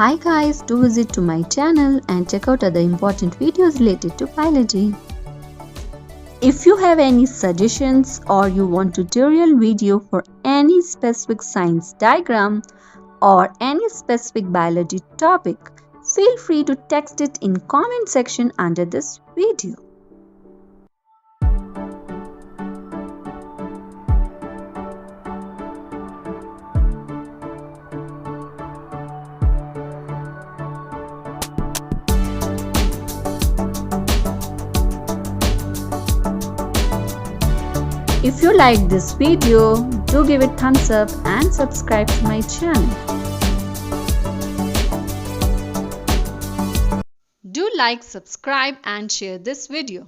Hi guys, do visit to my channel and check out other important videos related to biology. If you have any suggestions or you want tutorial video for any specific science diagram or any specific biology topic, feel free to text it in comment section under this video. If you like this video, do give it thumbs up and subscribe to my channel. Do like, subscribe and share this video.